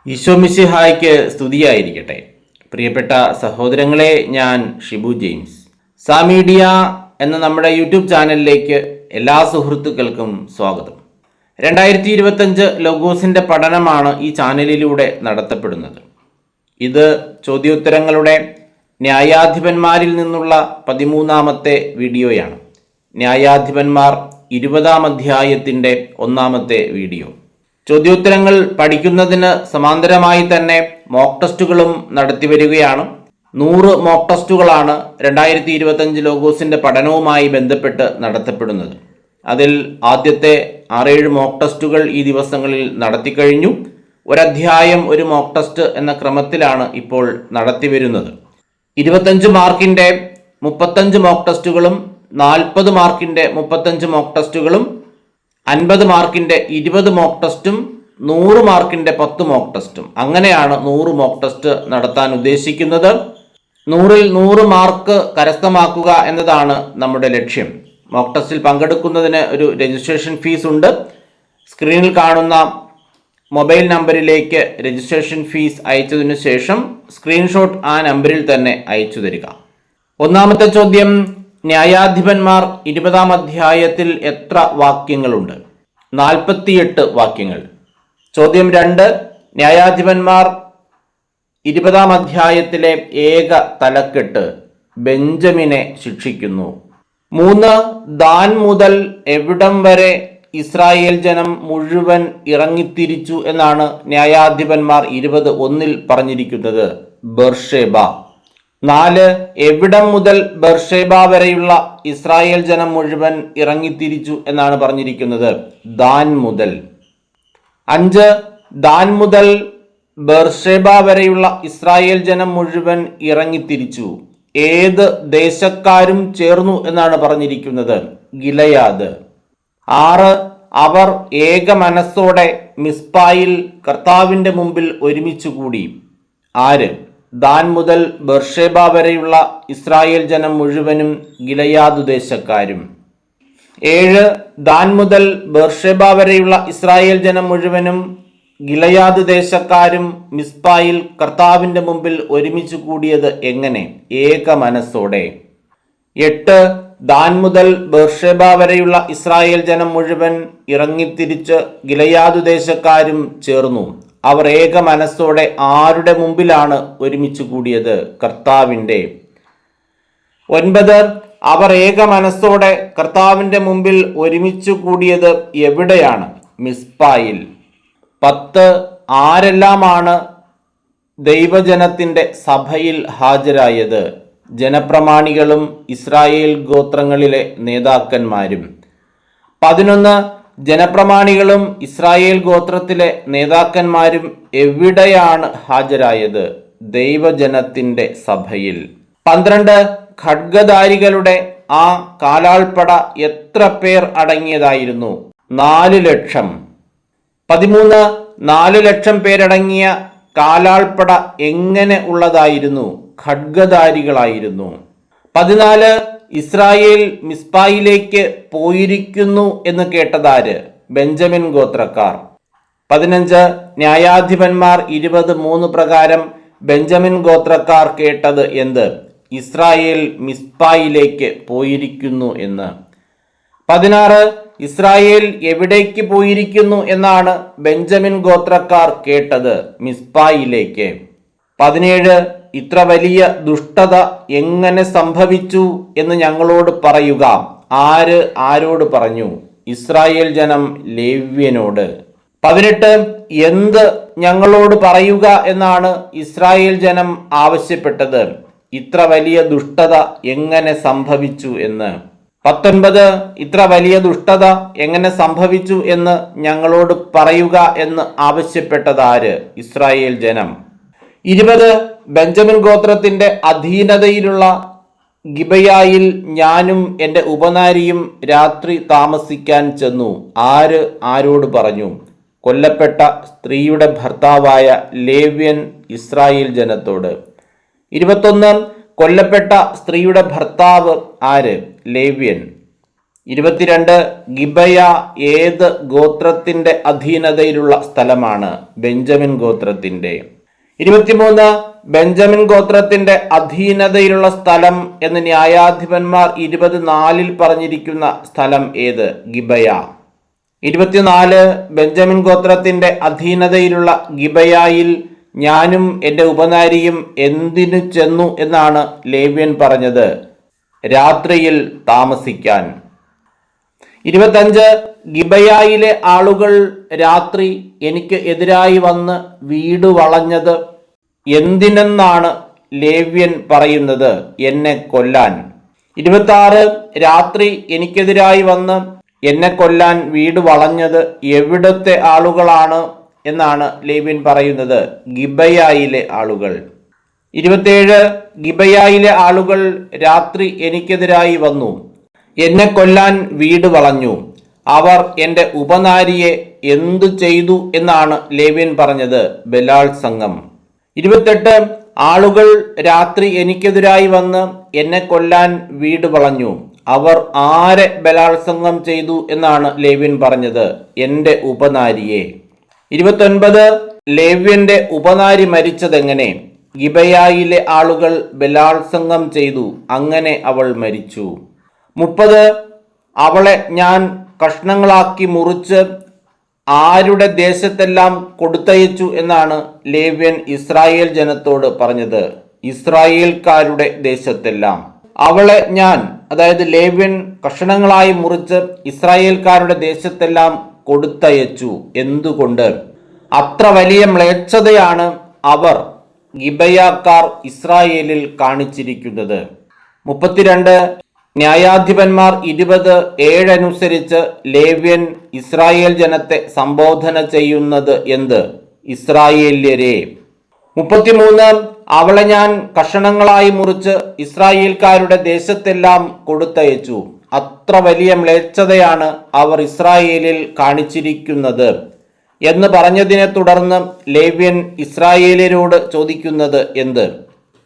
ഈശോമിശിഹായ്ക്ക് സ്തുതിയായിരിക്കട്ടെ. പ്രിയപ്പെട്ട സഹോദരങ്ങളെ, ഞാൻ ഷിബു ജെയിംസ്. സാമീഡിയ എന്ന നമ്മുടെ യൂട്യൂബ് ചാനലിലേക്ക് എല്ലാ സുഹൃത്തുക്കൾക്കും സ്വാഗതം. 2025 ലോഗോസിൻ്റെ പഠനമാണ് ഈ ചാനലിലൂടെ നടത്തപ്പെടുന്നത്. ഇത് ചോദ്യോത്തരങ്ങളുടെ ന്യായാധിപന്മാരിൽ നിന്നുള്ള 13ാമത്തെ വീഡിയോയാണ്. ന്യായാധിപന്മാർ 20ാം അധ്യായത്തിൻ്റെ 1ാമത്തെ വീഡിയോ. ചോദ്യോത്തരങ്ങൾ പഠിക്കുന്നതിന് സമാന്തരമായി തന്നെ മോക്ക് ടെസ്റ്റുകളും നടത്തി വരികയാണ്. 100 മോക്ക് ടെസ്റ്റുകളാണ് 2025 ലോഗോസിൻ്റെ പഠനവുമായി ബന്ധപ്പെട്ട് നടത്തപ്പെടുന്നത്. അതിൽ ആദ്യത്തെ 6-7 മോക്ക് ടെസ്റ്റുകൾ ഈ ദിവസങ്ങളിൽ നടത്തിക്കഴിഞ്ഞു. ഒരധ്യായം ഒരു മോക്ക് ടെസ്റ്റ് എന്ന ക്രമത്തിലാണ് ഇപ്പോൾ നടത്തി വരുന്നത്. 25 മാർക്കിൻ്റെ 35 മോക്ക് ടെസ്റ്റുകളും 40 മാർക്കിൻ്റെ 35 മോക്ക് ടെസ്റ്റുകളും 50 മാർക്കിൻ്റെ 20 മോക്ക് ടെസ്റ്റും 100 മാർക്കിൻ്റെ 10 മോക്ക് ടെസ്റ്റും, അങ്ങനെയാണ് 100 മോക്ക് ടെസ്റ്റ് നടത്താൻ ഉദ്ദേശിക്കുന്നത്. 100-ൽ 100 മാർക്ക് കരസ്ഥമാക്കുക എന്നതാണ് നമ്മുടെ ലക്ഷ്യം. മോക്ക് ടെസ്റ്റിൽ പങ്കെടുക്കുന്നതിന് ഒരു രജിസ്ട്രേഷൻ ഫീസ് ഉണ്ട്. സ്ക്രീനിൽ കാണുന്ന മൊബൈൽ നമ്പറിലേക്ക് രജിസ്ട്രേഷൻ ഫീസ് അയച്ചതിനു ശേഷം സ്ക്രീൻഷോട്ട് ആ നമ്പറിൽ തന്നെ അയച്ചു തരിക. 1ാമത്തെ ചോദ്യം, ന്യായാധിപന്മാർ 20ാം അധ്യായത്തിൽ എത്ര വാക്യങ്ങളുണ്ട്? 48 വാക്യങ്ങൾ. ചോദ്യം 2, ന്യായാധിപന്മാർ 20ാം അധ്യായത്തിലെ ഏക തലക്കെട്ട് ബെഞ്ചമിനെ ശിക്ഷിക്കുന്നു. 3, ദാൻ മുതൽ എവിടം വരെ ഇസ്രായേൽ ജനം മുഴുവൻ ഇറങ്ങിത്തിരിച്ചു എന്നാണ് ന്യായാധിപന്മാർ 20:1 പറഞ്ഞിരിക്കുന്നത്? ബർഷേബ. 4, എവിടം മുതൽ ബർഷേബ വരെയുള്ള ഇസ്രായേൽ ജനം മുഴുവൻ ഇറങ്ങിത്തിരിച്ചു എന്നാണ് പറഞ്ഞിരിക്കുന്നത്? ദാൻ മുതൽ. 5, ദാൻ മുതൽ ബർഷേബ വരെയുള്ള ഇസ്രായേൽ ജനം മുഴുവൻ ഇറങ്ങിത്തിരിച്ചു. ഏത് ദേശക്കാരും ചേർന്നു എന്നാണ് പറഞ്ഞിരിക്കുന്നത്? ഗിലയാദ്. 6, അവർ ഏക മനസ്സോടെ മിസ്പായിൽ കർത്താവിൻ്റെ മുമ്പിൽ ഒരുമിച്ച് കൂടി. ആര്? ദാൻ മുതൽ ബർഷേബ വരെയുള്ള ഇസ്രായേൽ ജനം മുഴുവനും ഗിലയാദ് ദേശക്കാരും. 7, ദാൻ മുതൽ ബർഷേബ വരെയുള്ള ഇസ്രായേൽ ജനം മുഴുവനും ഗിലയാദ് ദേശക്കാരും മിസ്പായിൽ കർത്താവിൻ്റെ മുമ്പിൽ ഒരുമിച്ച് കൂടിയത് എങ്ങനെ? ഏക മനസ്സോടെ. 8, ദാൻ മുതൽ ബർഷേബ വരെയുള്ള ഇസ്രായേൽ ജനം മുഴുവൻ ഇറങ്ങിത്തിരിച്ച് ഗിലയാദ് ദേശക്കാരും ചേർന്നു. അവർ ഏക മനസ്സോടെ ആരുടെ മുമ്പിലാണ് ഒരുമിച്ച് കൂടിയത്? കർത്താവിൻ്റെ. 9, അവർ ഏക മനസ്സോടെ കർത്താവിൻ്റെ മുമ്പിൽ ഒരുമിച്ച് കൂടിയത് എവിടെയാണ്? മിസ്പായിൽ. 10, ആരെല്ലാമാണ് ദൈവജനത്തിൻ്റെ സഭയിൽ ഹാജരായത്? ജനപ്രമാണികളും ഇസ്രായേൽ ഗോത്രങ്ങളിലെ നേതാക്കന്മാരും. 11, ജനപ്രമാണികളും ഇസ്രായേൽ ഗോത്രത്തിലെ നേതാക്കന്മാരും എവിടെയാണ് ഹാജരായത്? ദൈവജനത്തിൻ്റെ സഭയിൽ. 12, ഖഡ്ഗധാരികളുടെ ആ കാലാൾപ്പട എത്ര പേർ അടങ്ങിയതായിരുന്നു? 4 ലക്ഷം. 13, 4 ലക്ഷം പേരടങ്ങിയ കാലാൾപ്പട എങ്ങനെ ഉള്ളതായിരുന്നു? ഖഡ്ഗധാരികളായിരുന്നു. 14, ഇസ്രായേൽ മിസ്പായിലേക്ക് പോയിരിക്കുന്നു എന്ന് കേട്ടതാര്? ബെഞ്ചമിൻ ഗോത്രക്കാർ. 15, ന്യായാധിപന്മാർ 20:3 പ്രകാരം ബെഞ്ചമിൻ ഗോത്രക്കാർ കേട്ടത് എന്ത്? ഇസ്രായേൽ മിസ്പായിലേക്ക് പോയിരിക്കുന്നു എന്ന്. 16, ഇസ്രായേൽ എവിടേക്ക് പോയിരിക്കുന്നു എന്നാണ് ബെഞ്ചമിൻ ഗോത്രക്കാർ കേട്ടത്? മിസ്പായിലേക്ക്. 17, ഇത്ര വലിയ ദുഷ്ടത എങ്ങനെ സംഭവിച്ചു എന്ന് ഞങ്ങളോട് പറയുക. ആര് ആരോട് പറഞ്ഞു? ഇസ്രായേൽ ജനം ലേവ്യനോട്. 18, എന്ത് ഞങ്ങളോട് പറയുക എന്നാണ് ഇസ്രായേൽ ജനം ആവശ്യപ്പെട്ടത്? ഇത്ര വലിയ ദുഷ്ടത എങ്ങനെ സംഭവിച്ചു എന്ന്. 19, ഇത്ര വലിയ ദുഷ്ടത എങ്ങനെ സംഭവിച്ചു എന്ന് ഞങ്ങളോട് പറയുക എന്ന് ആവശ്യപ്പെട്ടതാര്? ഇസ്രായേൽ ജനം. 20, ബെഞ്ചമിൻ ഗോത്രത്തിൻ്റെ അധീനതയിലുള്ള ഗിബയായിൽ ഞാനും എൻ്റെ ഉപനാരിയും രാത്രി താമസിക്കാൻ ചെന്നു. ആര് ആരോട് പറഞ്ഞു? കൊല്ലപ്പെട്ട സ്ത്രീയുടെ ഭർത്താവായ ലേവ്യൻ ഇസ്രായേൽ ജനത്തോട്. 21, കൊല്ലപ്പെട്ട സ്ത്രീയുടെ ഭർത്താവ് ആര്? ലേവ്യൻ. 22 ഗിബയ ഏത് ഗോത്രത്തിന്റെ അധീനതയിലുള്ള സ്ഥലമാണ്? ബെഞ്ചമിൻ ഗോത്രത്തിന്റെ. 23 ബെഞ്ചമിൻ ഗോത്രത്തിന്റെ അധീനതയിലുള്ള സ്ഥലം എന്ന് ന്യായാധിപന്മാർ 24 പറഞ്ഞിരിക്കുന്ന സ്ഥലം ഏത്? ഗിബയ. 24 ബെഞ്ചമിൻ ഗോത്രത്തിന്റെ അധീനതയിലുള്ള ഗിബയായിൽ ഞാനും എൻ്റെ ഉപനാരിയും എന്തിനു ചെന്നു എന്നാണ് ലേവ്യൻ പറഞ്ഞത്? രാത്രിയിൽ താമസിക്കാൻ. 25 ഗിബയായിലെ ആളുകൾ രാത്രി എനിക്ക് എതിരായി വന്ന് വീട് വളഞ്ഞത് എന്തിനെന്നാണ് ലേവ്യൻ പറയുന്നത്? എന്നെ കൊല്ലാൻ. 26 രാത്രി എനിക്കെതിരായി വന്ന് എന്നെ കൊല്ലാൻ വീട് വളഞ്ഞത് എവിടത്തെ ആളുകളാണ് എന്നാണ് ലേവ്യൻ പറയുന്നത്? ഗിബയായിലെ ആളുകൾ. 27 ഗിബയായിലെ ആളുകൾ രാത്രി എനിക്കെതിരായി വന്നു, എന്നെ കൊല്ലാൻ വീട് വളഞ്ഞു. അവർ എൻ്റെ ഉപനാരിയെ എന്തു ചെയ്തു എന്നാണ് ലേവ്യൻ പറഞ്ഞത്? ബലാത്സംഗം. 28 ആളുകൾ രാത്രി എനിക്കെതിരായി വന്ന് എന്നെ കൊല്ലാൻ വീട് വളഞ്ഞു. അവർ ആരെ ബലാത്സംഗം ചെയ്തു എന്നാണ് ലേവ്യൻ പറഞ്ഞത്? എൻ്റെ ഉപനാരിയെ. 29 ലേവ്യന്റെ ഉപനാരി മരിച്ചതെങ്ങനെ? ഗിബയായിലെ ആളുകൾ ബലാത്സംഗം ചെയ്തു, അങ്ങനെ അവൾ മരിച്ചു. 30 അവളെ ഞാൻ കഷ്ണങ്ങളാക്കി മുറിച്ച് ആരുടെ ദേശത്തെല്ലാം കൊടുത്തയച്ചു എന്നാണ് ലേവ്യൻ ഇസ്രായേൽ ജനത്തോട് പറഞ്ഞത്? ഇസ്രായേൽക്കാരുടെ ദേശത്തെല്ലാം. അവളെ ഞാൻ, അതായത് ലേവ്യൻ, കഷണങ്ങളായി മുറിച്ച് ഇസ്രായേൽക്കാരുടെ ദേശത്തെല്ലാം കൊടുത്തയച്ചു. എന്തുകൊണ്ട്? അത്ര വലിയ മ്ലേച്ഛതയാണ് അവർ ഗിബയാക്കാർ ഇസ്രായേലിൽ കാണിച്ചിരിക്കുന്നത്. 32 ന്യായാധിപന്മാർ 20:7 അനുസരിച്ച് ലേവ്യൻ ഇസ്രായേൽ ജനത്തെ സംബോധന ചെയ്യുന്നത് എന്ത്? ഇസ്രായേല്യരെ. 33 അവളെ ഞാൻ കഷണങ്ങളായി മുറിച്ച് ഇസ്രായേൽക്കാരുടെ ദേശത്തെല്ലാം കൊടുത്തയച്ചു. അത്ര വലിയ മ്ലേച്ഛതയാണ് അവർ ഇസ്രായേലിൽ കാണിച്ചിരിക്കുന്നത് എന്ന് പറഞ്ഞതിനെ തുടർന്ന് ലേവ്യൻ ഇസ്രായേലരോട് ചോദിക്കുന്നത് എന്ത്?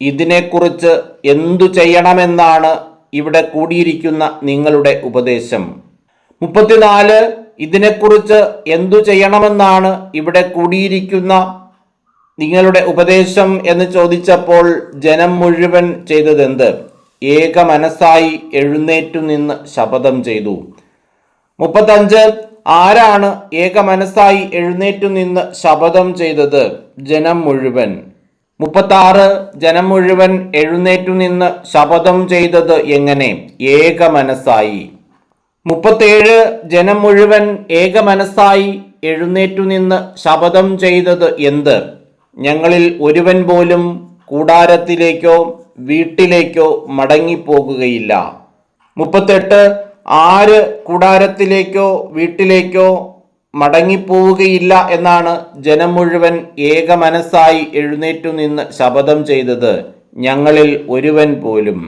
ഇതിനെക്കുറിച്ച് എന്തു ചെയ്യണമെന്നാണ് ഇവിടെ കൂടിയിരിക്കുന്ന നിങ്ങളുടെ ഉപദേശം? 34 ഇതിനെക്കുറിച്ച് എന്തു ചെയ്യണമെന്നാണ് ഇവിടെ കൂടിയിരിക്കുന്ന നിങ്ങളുടെ ഉപദേശം എന്ന് ചോദിച്ചപ്പോൾ ജനം മുഴുവൻ ചെയ്തതെന്ത്? ഏക മനസ്സായി എഴുന്നേറ്റു നിന്ന് ശപഥം ചെയ്തു. 35 ആരാണ് ഏക മനസ്സായി എഴുന്നേറ്റു നിന്ന് ശപഥം ചെയ്തത്? ജനം മുഴുവൻ. 36 ജനം മുഴുവൻ എഴുന്നേറ്റു നിന്ന് ശപഥം ചെയ്തത് എങ്ങനെ? ഏക മനസ്സായി. 37 ജനം മുഴുവൻ ഏക മനസ്സായി എഴുന്നേറ്റു നിന്ന് ശപഥം ചെയ്തത് എന്ത്? ഞങ്ങളിൽ ഒരുവൻ പോലും കൂടാരത്തിലേക്കോ വീട്ടിലേക്കോ മടങ്ങിപ്പോകുകയില്ല. 38 ആര് കൂടാരത്തിലേക്കോ വീട്ടിലേക്കോ മടങ്ങിപ്പോവുകയില്ല എന്നാണ് ജനം മുഴുവൻ ഏക മനസ്സായി എഴുന്നേറ്റു നിന്ന് ശപഥം ചെയ്തത്? ഞങ്ങളിൽ ഒരുവൻ പോലും.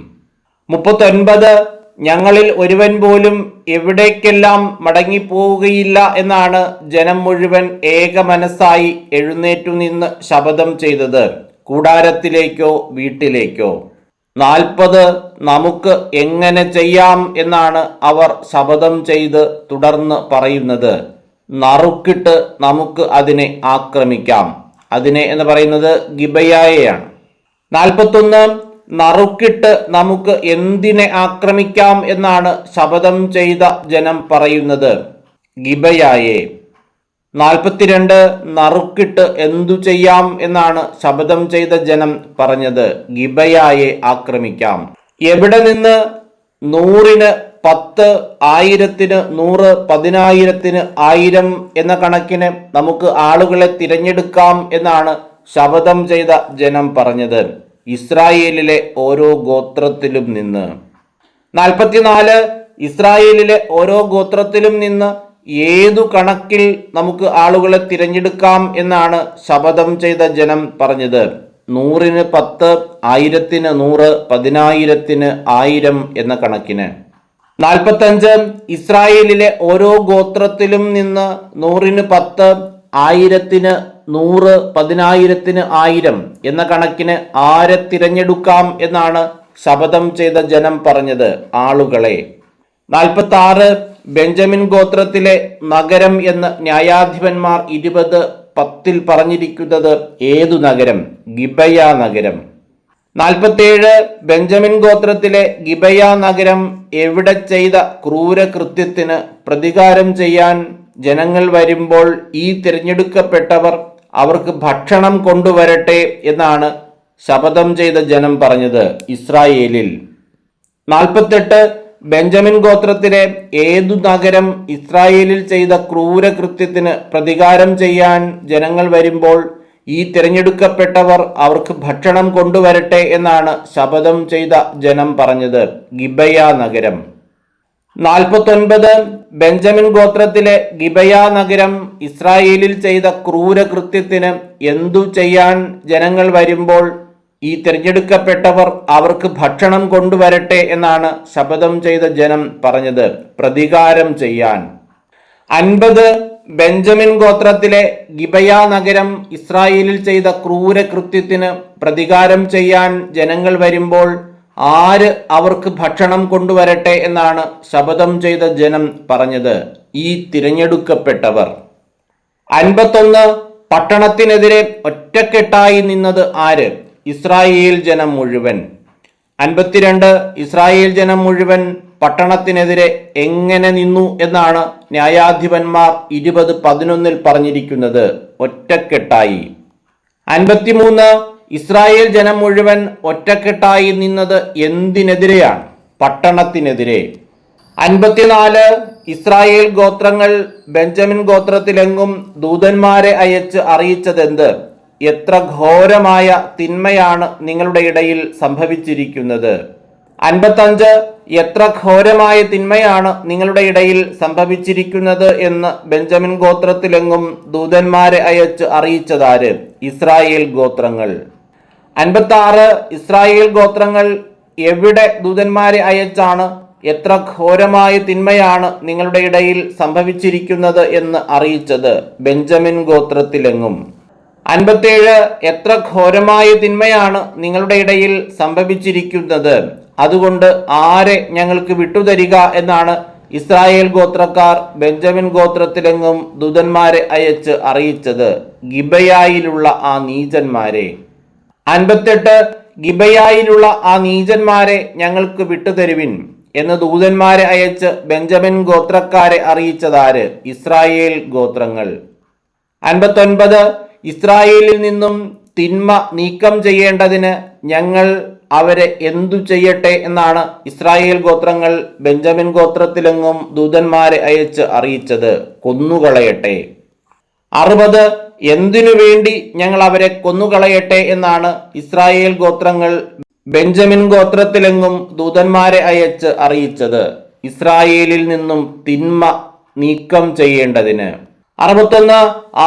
39 ഞങ്ങളിൽ ഒരുവൻ പോലും എവിടേക്കെല്ലാം മടങ്ങിപ്പോവുകയില്ല എന്നാണ് ജനം മുഴുവൻ ഏക മനസ്സായി എഴുന്നേറ്റു നിന്ന് ശപഥം ചെയ്തത്? കൂടാരത്തിലേക്കോ വീട്ടിലേക്കോ. 40 നമുക്ക് എങ്ങനെ ചെയ്യാം എന്നാണ് അവർ ശപഥം ചെയ്ത് തുടർന്ന് പറയുന്നത്? നറുക്കിട്ട് നമുക്ക് അതിനെ ആക്രമിക്കാം. അതിനെ എന്ന് പറയുന്നത് ഗിബയായെയാണ്. 41 നറുക്കിട്ട് നമുക്ക് എന്തിനെ ആക്രമിക്കാം എന്നാണ് ശപഥം ചെയ്ത ജനം പറയുന്നത്? ഗിബയായെ. 42 നറുക്കിട്ട് എന്തു ചെയ്യാം എന്നാണ് ശപഥം ചെയ്ത ജനം പറഞ്ഞത്? ഗിബയായെ ആക്രമിക്കാം. എവിടെ നിന്ന്? 100-ന് 10, 1000-ന് 100, 10,000-ന് 1000 എന്ന കണക്കിന് നമുക്ക് ആളുകളെ തിരഞ്ഞെടുക്കാം എന്നാണ് ശപഥം ചെയ്ത ജനം പറഞ്ഞത്? ഇസ്രായേലിലെ ഓരോ ഗോത്രത്തിലും നിന്ന്. 44 ഇസ്രായേലിലെ ഓരോ ഗോത്രത്തിലും നിന്ന് ഏതു കണക്കിൽ നമുക്ക് ആളുകളെ തിരഞ്ഞെടുക്കാം എന്നാണ് ശപഥം ചെയ്ത ജനം പറഞ്ഞത്? 100-ന് 10, 1000-ന് 100, 10,000-ന് 1000 എന്ന കണക്കിന്. 45 ഇസ്രായേലിലെ ഓരോ ഗോത്രത്തിലും നിന്ന് 100-ന് 10, 1000-ന് 100, 10,000-ന് 1000 എന്ന കണക്കിന് ആരെ തിരഞ്ഞെടുക്കാം എന്നാണ് ശപഥം ചെയ്ത ജനം പറഞ്ഞത്? ആളുകളെ. 46 ബെഞ്ചമിൻ ഗോത്രത്തിലെ നഗരം എന്ന് ന്യായാധിപന്മാർ 20:10 പറഞ്ഞിരിക്കുന്നത് ഏതു നഗരം? ഗിബയ നഗരം. 47 ബെഞ്ചമിൻ ഗോത്രത്തിലെ ഗിബയ നഗരം എവിടെ ചെയ്ത ക്രൂരകൃത്യത്തിന് പ്രതികാരം ചെയ്യാൻ ജനങ്ങൾ വരുമ്പോൾ ഈ തിരഞ്ഞെടുക്കപ്പെട്ടവർ അവർക്ക് ഭക്ഷണം കൊണ്ടുവരട്ടെ എന്നാണ് ശപഥം ചെയ്ത ജനം പറഞ്ഞത്? ഇസ്രായേലിൽ. 48 ബെഞ്ചമിൻ ഗോത്രത്തിലെ ഏതു നഗരം ഇസ്രായേലിൽ ചെയ്ത ക്രൂരകൃത്യത്തിന് പ്രതികാരം ചെയ്യാൻ ജനങ്ങൾ വരുമ്പോൾ ഈ തിരഞ്ഞെടുക്കപ്പെട്ടവർ അവർക്ക് ഭക്ഷണം കൊണ്ടുവരട്ടെ എന്നാണ് ശപഥം ചെയ്ത ജനം പറഞ്ഞത്? ഗിബയ നഗരം. 49 ബെഞ്ചമിൻ ഗോത്രത്തിലെ ഗിബയ നഗരം ഇസ്രായേലിൽ ചെയ്ത ക്രൂരകൃത്യത്തിന് എന്തു ചെയ്യാൻ ജനങ്ങൾ വരുമ്പോൾ ഈ തിരഞ്ഞെടുക്കപ്പെട്ടവർ അവർക്ക് ഭക്ഷണം കൊണ്ടുവരട്ടെ എന്നാണ് ശപഥം ചെയ്ത ജനം പറഞ്ഞത്? പ്രതികാരം ചെയ്യാൻ. 50 ബെഞ്ചമിൻ ഗോത്രത്തിലെ ഗിബയ നഗരം ഇസ്രായേലിൽ ചെയ്ത ക്രൂരകൃത്യത്തിന് പ്രതികാരം ചെയ്യാൻ ജനങ്ങൾ വരുമ്പോൾ ആര് അവർക്ക് ഭക്ഷണം കൊണ്ടുവരട്ടെ എന്നാണ് ശപഥം ചെയ്ത ജനം പറഞ്ഞത്? ഈ തിരഞ്ഞെടുക്കപ്പെട്ടവർ. 51 പട്ടണത്തിനെതിരെ ഒറ്റക്കെട്ടായി നിന്നത് ആര്? ഇസ്രായേൽ ജനം മുഴുവൻ. 52 ഇസ്രായേൽ ജനം മുഴുവൻ പട്ടണത്തിനെതിരെ എങ്ങനെ നിന്നു എന്നാണ് ന്യായാധിപന്മാർ 20:11 പറഞ്ഞിരിക്കുന്നത്? ഒറ്റക്കെട്ടായി. 53 ഇസ്രായേൽ ജനം മുഴുവൻ ഒറ്റക്കെട്ടായി നിന്നത് എന്തിനെതിരെയാണ്? പട്ടണത്തിനെതിരെ. 54 ഇസ്രായേൽ ഗോത്രങ്ങൾ ബെഞ്ചമിൻ ഗോത്രത്തിലെങ്ങും ദൂതന്മാരെ അയച്ച് അറിയിച്ചതെന്ത്? എത്ര ഘോരമായ തിന്മയാണ് നിങ്ങളുടെ ഇടയിൽ സംഭവിച്ചിരിക്കുന്നത്. 55 എത്ര ഘോരമായ തിന്മയാണ് നിങ്ങളുടെ ഇടയിൽ സംഭവിച്ചിരിക്കുന്നത് എന്ന് ബെഞ്ചമിൻ ഗോത്രത്തിലെങ്ങും ദൂതന്മാരെ അയച്ച് അറിയിച്ചതാര്? ഇസ്രായേൽ ഗോത്രങ്ങൾ. 56 ഇസ്രായേൽ ഗോത്രങ്ങൾ എവിടെ ദൂതന്മാരെ അയച്ചാണ് എത്ര ഘോരമായ തിന്മയാണ് നിങ്ങളുടെ ഇടയിൽ സംഭവിച്ചിരിക്കുന്നത് എന്ന് അറിയിച്ചത്? ബെഞ്ചമിൻ ഗോത്രത്തിലെങ്ങും. 57 എത്ര ഘോരമായ തിന്മയാണ് നിങ്ങളുടെ ഇടയിൽ സംഭവിച്ചിരിക്കുന്നത്, അതുകൊണ്ട് ആരെ ഞങ്ങൾക്ക് വിട്ടുതരിക എന്നാണ് ഇസ്രായേൽ ഗോത്രക്കാർ ബെഞ്ചമിൻ ഗോത്രത്തിലെങ്ങും ദൂതന്മാരെ അയച്ച് അറിയിച്ചത്? ഗിബയായിലുള്ള ആ നീചന്മാരെ. 58 ഗിബയായിലുള്ള ആ നീചന്മാരെ ഞങ്ങൾക്ക് വിട്ടുതരുവിൻ എന്ന് ദൂതന്മാരെ അയച്ച് ബെഞ്ചമിൻ ഗോത്രക്കാരെ അറിയിച്ചതാര്? ഇസ്രായേൽ ഗോത്രങ്ങൾ. 59 ഇസ്രായേലിൽ നിന്നും തിന്മ നീക്കം ചെയ്യേണ്ടതിന് ഞങ്ങൾ അവരെ എന്തു ചെയ്യട്ടെ എന്നാണ് ഇസ്രായേൽ ഗോത്രങ്ങൾ ബെഞ്ചമിൻ ഗോത്രത്തിലെങ്ങും ദൂതന്മാരെ അയച്ച് അറിയിച്ചത്? കൊന്നുകളയട്ടെ. 60 എന്തിനു വേണ്ടി ഞങ്ങൾ അവരെ കൊന്നുകളയട്ടെ എന്നാണ് ഇസ്രായേൽ ഗോത്രങ്ങൾ ബെഞ്ചമിൻ ഗോത്രത്തിലെങ്ങും ദൂതന്മാരെ അയച്ച് അറിയിച്ചത്? ഇസ്രായേലിൽ നിന്നും തിന്മ നീക്കം ചെയ്യേണ്ടതിന്. 61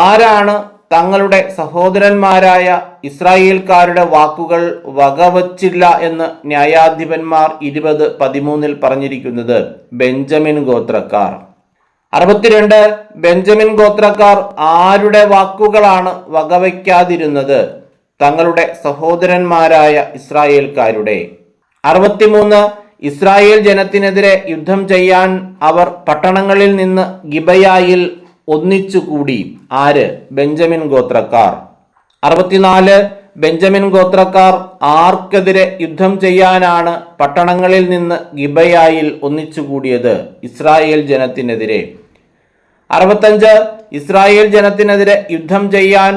ആരാണ് തങ്ങളുടെ സഹോദരന്മാരായ ഇസ്രായേൽക്കാരുടെ വാക്കുകൾ വകവച്ചില്ല എന്ന് ന്യായാധിപന്മാർ 20:13 പറഞ്ഞിരിക്കുന്നത്? ബെഞ്ചമിൻ ഗോത്രക്കാർ. 62 ബെഞ്ചമിൻ ഗോത്രക്കാർ ആരുടെ വാക്കുകളാണ് വകവയ്ക്കാതിരുന്നത്? തങ്ങളുടെ സഹോദരന്മാരായ ഇസ്രായേൽക്കാരുടെ. 63 ഇസ്രായേൽ ജനത്തിനെതിരെ യുദ്ധം ചെയ്യാൻ അവർ പട്ടണങ്ങളിൽ നിന്ന് ഗിബയായിൽ ഒന്നിച്ചുകൂടി. ആര്? ബെഞ്ചമിൻ ഗോത്രക്കാർ. 64 ബെഞ്ചമിൻ ഗോത്രക്കാർ ആർക്കെതിരെ യുദ്ധം ചെയ്യാനാണ് പട്ടണങ്ങളിൽ നിന്ന് ഗിബയായിൽ ഒന്നിച്ചുകൂടിയത്? ഇസ്രായേൽ ജനത്തിനെതിരെ. 65 ഇസ്രായേൽ ജനത്തിനെതിരെ യുദ്ധം ചെയ്യാൻ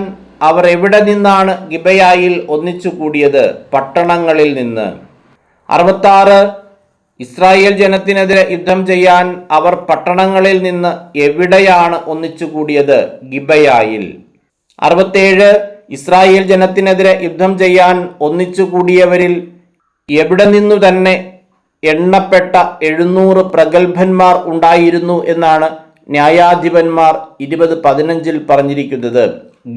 അവർ എവിടെ നിന്നാണ് ഗിബയായിൽ ഒന്നിച്ചുകൂടിയത്? പട്ടണങ്ങളിൽ നിന്ന്. 66 ഇസ്രായേൽ ജനത്തിനെതിരെ യുദ്ധം ചെയ്യാൻ അവർ പട്ടണങ്ങളിൽ നിന്ന് എവിടെയാണ് ഒന്നിച്ചുകൂടിയത്? ഗിബയായിൽ. 67 ഇസ്രായേൽ ജനത്തിനെതിരെ യുദ്ധം ചെയ്യാൻ ഒന്നിച്ചുകൂടിയവരിൽ എവിടെ നിന്നു തന്നെ എണ്ണപ്പെട്ട 700 പ്രഗത്ഭന്മാർ ഉണ്ടായിരുന്നു എന്നാണ് ന്യായാധിപന്മാർ 20:15 പറഞ്ഞിരിക്കുന്നത്?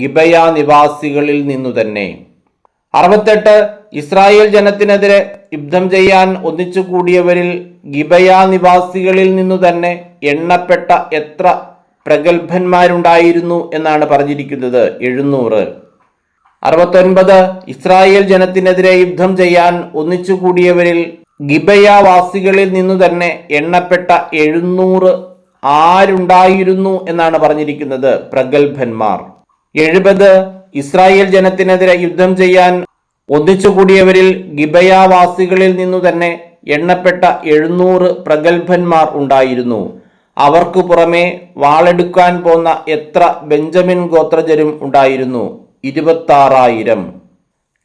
ഗിബയ നിവാസികളിൽ നിന്നു തന്നെ. 68 ഇസ്രായേൽ ജനത്തിനെതിരെ യുദ്ധം ചെയ്യാൻ ഒന്നിച്ചുകൂടിയവരിൽ ഗിബയ നിവാസികളിൽ നിന്നു തന്നെ എണ്ണപ്പെട്ട എത്ര പ്രഗത്ഭന്മാരുണ്ടായിരുന്നു എന്നാണ് പറഞ്ഞിരിക്കുന്നത്? 700. 69 ഇസ്രായേൽ ജനത്തിനെതിരെ യുദ്ധം ചെയ്യാൻ ഒന്നിച്ചുകൂടിയവരിൽ ഗിബയാവാസികളിൽ നിന്നു തന്നെ എണ്ണപ്പെട്ട 700 ആരുണ്ടായിരുന്നു എന്നാണ് പറഞ്ഞിരിക്കുന്നത്? പ്രഗത്ഭന്മാർ. 70 ഇസ്രായേൽ ജനത്തിനെതിരെ യുദ്ധം ചെയ്യാൻ ഒന്നിച്ചുകൂടിയവരിൽ ഗിബയാവാസികളിൽ നിന്നു തന്നെ എണ്ണപ്പെട്ട 700 പ്രഗത്ഭന്മാർ ഉണ്ടായിരുന്നു. അവർക്ക് പുറമെ വാളെടുക്കാൻ പോന്ന എത്ര ബെഞ്ചമിൻ ഗോത്രജരും ഉണ്ടായിരുന്നു? 26,000.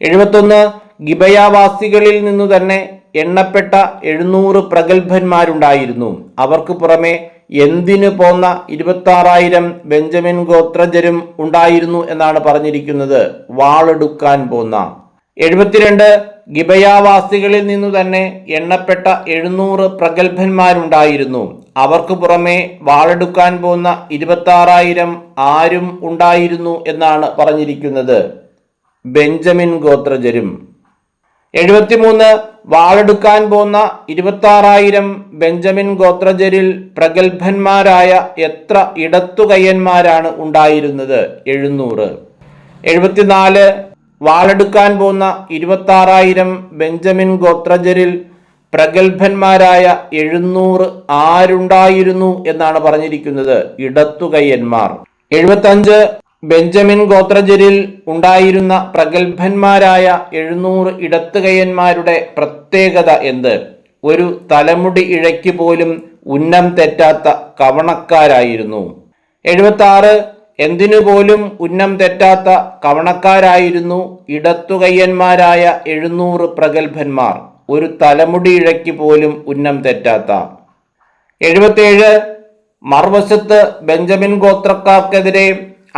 71 ഗിബയാവാസികളിൽ നിന്നു തന്നെ എണ്ണപ്പെട്ട 700 പ്രഗത്ഭന്മാരുണ്ടായിരുന്നു. അവർക്ക് പുറമെ എന്തിനു പോന്ന 26,000 ബെഞ്ചമിൻ ഗോത്രജരും ഉണ്ടായിരുന്നു എന്നാണ് പറഞ്ഞിരിക്കുന്നത്? വാളെടുക്കാൻ പോന്ന. 72 ഗിബയാവാസികളിൽ നിന്നു തന്നെ എണ്ണപ്പെട്ട 700 പ്രഗത്ഭന്മാരുണ്ടായിരുന്നു. അവർക്ക് പുറമെ വാളെടുക്കാൻ പോന്ന 26,000 ആരും ഉണ്ടായിരുന്നു എന്നാണ് പറഞ്ഞിരിക്കുന്നത്? ബെഞ്ചമിൻ ഗോത്രജരും. 73 വാളെടുക്കാൻ പോന്ന 26,000 ബെഞ്ചമിൻ ഗോത്രജരിൽ പ്രഗത്ഭന്മാരായ എത്ര ഇടത്തുകയ്യന്മാരാണ് ഉണ്ടായിരുന്നത്? 700. 74 വാളെടുക്കാൻ പോന്ന 26,000 ബെഞ്ചമിൻ ഗോത്രജരിൽ പ്രഗത്ഭന്മാരായ 700 ആരുണ്ടായിരുന്നു എന്നാണ് പറഞ്ഞിരിക്കുന്നത്? ഇടത്തുകയ്യന്മാർ. 75 ബെഞ്ചമിൻ ഗോത്രജരിൽ ഉണ്ടായിരുന്ന പ്രഗത്ഭന്മാരായ 700 ഇടത്തുകയ്യന്മാരുടെ പ്രത്യേകത എന്ത്? ഒരു തലമുടി ഇഴയ്ക്ക് പോലും ഉന്നം തെറ്റാത്ത കവണക്കാരായിരുന്നു. 76 എന്തിനു പോലും ഉന്നം തെറ്റാത്ത കവണക്കാരായിരുന്നു ഇടത്തുകയ്യന്മാരായ 700 പ്രഗത്ഭന്മാർ. ഒരു തലമുടി ഇഴയ്ക്ക് പോലും ഉന്നം തെറ്റാത്ത. 77 മറുവശത്ത് ബെഞ്ചമിൻ ഗോത്രക്കാർക്കെതിരെ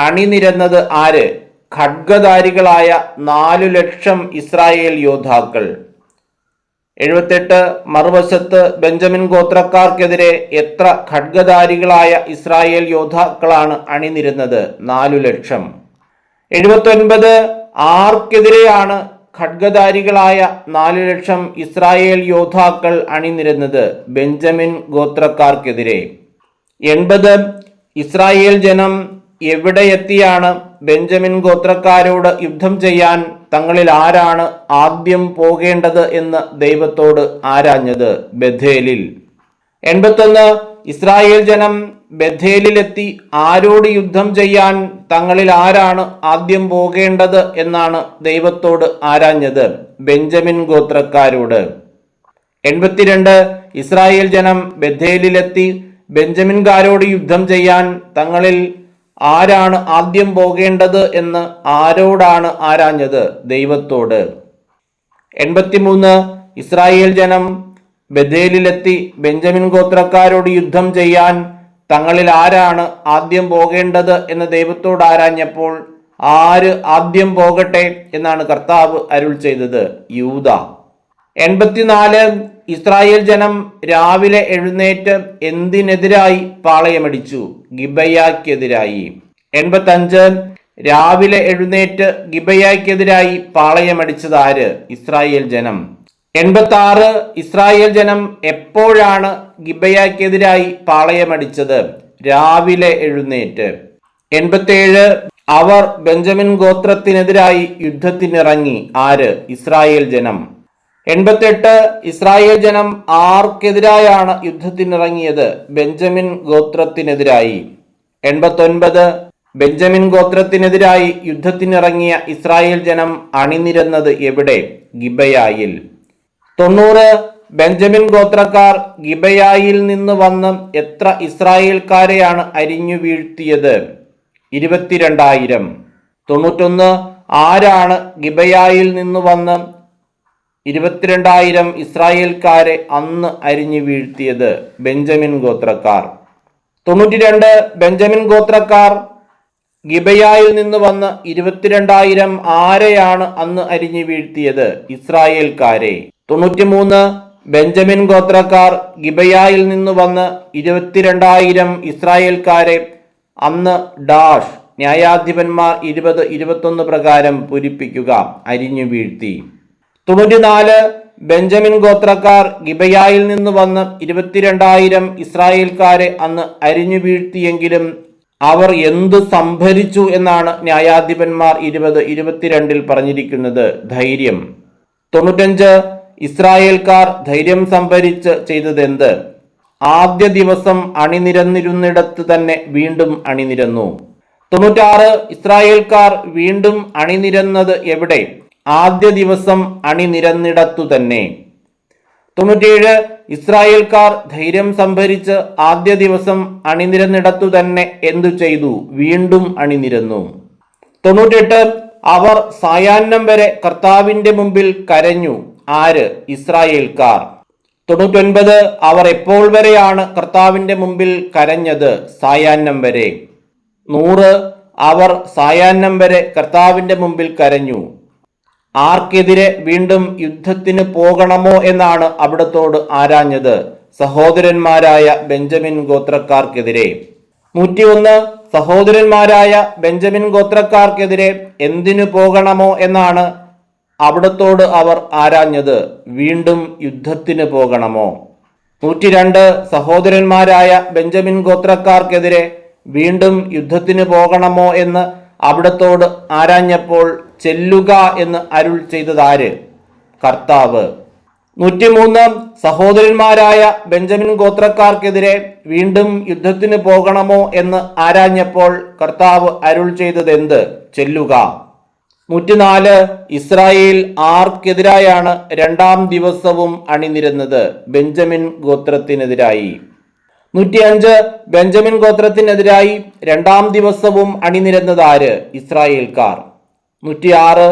അണിനിരന്നത് ആര്? ഖഡ്ഗധാരികളായ 4 ലക്ഷം ഇസ്രായേൽ യോദ്ധാക്കൾ. 78 മറുവശത്ത് ബെഞ്ചമിൻ ഗോത്രക്കാർക്കെതിരെ എത്ര ഖഡ്ഗധാരികളായ ഇസ്രായേൽ യോദ്ധാക്കളാണ് അണിനിരുന്നത്? 4 ലക്ഷം. 79 ആർക്കെതിരെയാണ് ഖഡ്ഗധാരികളായ 4 ലക്ഷം ഇസ്രായേൽ യോദ്ധാക്കൾ അണിനിരുന്നത്? ബെഞ്ചമിൻ ഗോത്രക്കാർക്കെതിരെ. 80 ഇസ്രായേൽ ജനം എവിടെ എത്തിയാണ് ബെഞ്ചമിൻ ഗോത്രക്കാരോട് യുദ്ധം ചെയ്യാൻ തങ്ങളിൽ ആരാണ് ആദ്യം പോകേണ്ടത് എന്ന് ദൈവത്തോട് ആരാഞ്ഞത്? ബഥേലിൽ. 81 ഇസ്രായേൽ ജനം ബഥേലിലെത്തി ആരോട് യുദ്ധം ചെയ്യാൻ തങ്ങളിൽ ആരാണ് ആദ്യം പോകേണ്ടത് എന്നാണ് ദൈവത്തോട് ആരാഞ്ഞത്? ബെഞ്ചമിൻ ഗോത്രക്കാരോട്. 82 ഇസ്രായേൽ ജനം ബഥേലിലെത്തി ബെഞ്ചമിൻകാരോട് യുദ്ധം ചെയ്യാൻ തങ്ങളിൽ ആരാണ് ആദ്യം പോകേണ്ടത് എന്ന് ആരോടാണ് ആരാഞ്ഞത്? ദൈവത്തോട്. 83 ഇസ്രായേൽ ജനം ബഥേലിലെത്തി ബെഞ്ചമിൻ ഗോത്രക്കാരോട് യുദ്ധം ചെയ്യാൻ തങ്ങളിൽ ആരാണ് ആദ്യം പോകേണ്ടത് എന്ന് ദൈവത്തോട് ആരാഞ്ഞപ്പോൾ ആര് ആദ്യം പോകട്ടെ എന്നാണ് കർത്താവ് അരുൾ ചെയ്തത്? യൂദ. 84 ഇസ്രായേൽ ജനം രാവിലെ എഴുന്നേറ്റ് എന്തിനെതിരായി പാളയമടിച്ചു? ഗിബയാക്കെതിരായി. 85 രാവിലെ എഴുന്നേറ്റ് ഗിബയാക്കെതിരായി പാളയമടിച്ചത് ആര്? ഇസ്രായേൽ ജനം. 86 ഇസ്രായേൽ ജനം എപ്പോഴാണ് ഗിബയാക്കെതിരായി പാളയമടിച്ചത്? രാവിലെ എഴുന്നേറ്റ്. 87 അവർ ബെഞ്ചമിൻ ഗോത്രത്തിനെതിരായി യുദ്ധത്തിനിറങ്ങി. ആര്? ഇസ്രായേൽ ജനം. 88 ഇസ്രായേൽ ജനം ആർക്കെതിരായാണ് യുദ്ധത്തിനിറങ്ങിയത്? ബെഞ്ചമിൻ ഗോത്രത്തിനെതിരായി. 89 ബെഞ്ചമിൻ ഗോത്രത്തിനെതിരായി യുദ്ധത്തിനിറങ്ങിയ ഇസ്രായേൽ ജനം അണിനിരന്നത് എവിടെ? ഗിബയായിൽ. 90 ബെഞ്ചമിൻ ഗോത്രക്കാർ ഗിബയായിൽ നിന്ന് വന്ന് എത്ര ഇസ്രായേൽക്കാരെയാണ് അരിഞ്ഞു വീഴ്ത്തിയത്? 22,000. 91 ആരാണ് ഗിബയായിൽ നിന്ന് വന്ന് 22,000 ഇസ്രായേൽക്കാരെ അന്ന് അരിഞ്ഞു വീഴ്ത്തിയത്? ബെഞ്ചമിൻ ഗോത്രക്കാർ. 92 ബെഞ്ചമിൻ ഗോത്രക്കാർ ഗിബയായിൽ നിന്ന് വന്ന് 22,000 ആരെയാണ് അന്ന് അരിഞ്ഞു വീഴ്ത്തിയത്? ഇസ്രായേൽക്കാരെ. 93 ബെഞ്ചമിൻ ഗോത്രക്കാർ ഗിബയായിൽ നിന്ന് വന്ന് 22,000 ഇസ്രായേൽക്കാരെ അന്ന് ഡാഷ് ന്യായാധിപന്മാർ 20-21 പ്രകാരം പൂരിപ്പിക്കുക അരിഞ്ഞു വീഴ്ത്തി. 94 ബെഞ്ചമിൻ ഗോത്രക്കാർ ഗിബയായിൽ നിന്ന് വന്ന് 22,000 ഇസ്രായേൽക്കാരെ അന്ന് അരിഞ്ഞു വീഴ്ത്തിയെങ്കിലും അവർ എന്തു സംഭരിച്ചു എന്നാണ് ന്യായാധിപന്മാർ 20-22 പറഞ്ഞിരിക്കുന്നത്? ധൈര്യം. 95 ഇസ്രായേൽക്കാർ ധൈര്യം സംഭരിച്ച് ചെയ്തതെന്ത്? ആദ്യ ദിവസം അണിനിരന്നിരുന്നിടത്ത് തന്നെ വീണ്ടും അണിനിരന്നു. 96 ഇസ്രായേൽക്കാർ വീണ്ടും അണിനിരന്നത് എവിടെ? ആദ്യ ദിവസം അണിനിരന്നിടത്തു തന്നെ. 97 ഇസ്രായേൽക്കാർ ധൈര്യം സംഭരിച്ച് ആദ്യ ദിവസം അണിനിരന്നിടത്തു തന്നെ എന്തു ചെയ്തു? വീണ്ടും അണിനിരന്നു. 98 അവർ സായാഹ്നം വരെ കർത്താവിന്റെ മുമ്പിൽ കരഞ്ഞു. ആര്? ഇസ്രായേൽക്കാർ. 99 അവർ എപ്പോൾ വരെയാണ് കർത്താവിന്റെ മുമ്പിൽ കരഞ്ഞത്? സായാഹ്നം വരെ. 100 അവർ സായാഹ്നം വരെ കർത്താവിന്റെ മുമ്പിൽ കരഞ്ഞു. ആർക്കെതിരെ വീണ്ടും യുദ്ധത്തിന് പോകണമോ എന്നാണ് അവിടത്തോട് ആരാഞ്ഞത്? സഹോദരന്മാരായ ബെഞ്ചമിൻ ഗോത്രക്കാർക്കെതിരെ. 101 സഹോദരന്മാരായ ബെഞ്ചമിൻ ഗോത്രക്കാർക്കെതിരെ എന്തിനു പോകണമോ എന്നാണ് അവിടത്തോട് അവർ ആരാഞ്ഞത്? വീണ്ടും യുദ്ധത്തിന് പോകണമോ. 102 സഹോദരന്മാരായ ബെഞ്ചമിൻ ഗോത്രക്കാർക്കെതിരെ വീണ്ടും യുദ്ധത്തിന് പോകണമോ എന്ന് അവിടത്തോട് ആരാഞ്ഞപ്പോൾ ചെല്ലുക എന്ന് അരുൾ ചെയ്തതാര്? കർത്താവ്. 103 സഹോദരന്മാരായ ബെഞ്ചമിൻ ഗോത്രക്കാർക്കെതിരെ വീണ്ടും യുദ്ധത്തിന് പോകണമോ എന്ന് ആരാഞ്ഞപ്പോൾ കർത്താവ് അരുൾ ചെയ്തതെന്ത്? ചെല്ലുക. 104 ഇസ്രായേൽ ആർക്കെതിരായാണ് രണ്ടാം ദിവസവും അണിനിരന്നത്? ബെഞ്ചമിൻ ഗോത്രത്തിനെതിരായി. 105 ബെഞ്ചമിൻ ഗോത്രത്തിനെതിരായി രണ്ടാം ദിവസവും അണിനിരന്നത് ആര്? ഇസ്രായേൽക്കാർ. 106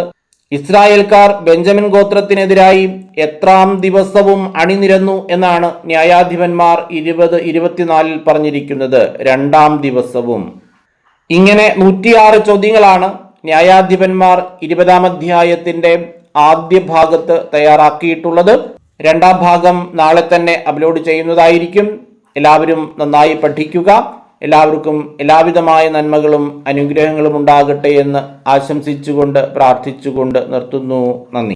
ഇസ്രായേൽക്കാർ ബെഞ്ചമിൻ ഗോത്രത്തിനെതിരായി എത്രാം ദിവസവും അണിനിരന്നു എന്നാണ് ന്യായാധിപന്മാർ 20-24 പറഞ്ഞിരിക്കുന്നത്? രണ്ടാം ദിവസവും. ഇങ്ങനെ 106 ചോദ്യങ്ങളാണ് ന്യായാധിപന്മാർ 20-ാം അധ്യായത്തിന്റെ ആദ്യ ഭാഗത്ത് തയ്യാറാക്കിയിട്ടുള്ളത്. രണ്ടാം ഭാഗം നാളെ തന്നെ അപ്ലോഡ് ചെയ്യുന്നതായിരിക്കും. എല്ലാവരും നന്നായി പഠിക്കുക. എല്ലാവർക്കും എല്ലാവിധമായ നന്മകളും അനുഗ്രഹങ്ങളും ഉണ്ടാകട്ടെ എന്ന് ആശംസിച്ചുകൊണ്ട് പ്രാർത്ഥിച്ചുകൊണ്ട് നിർത്തുന്നു. നന്ദി.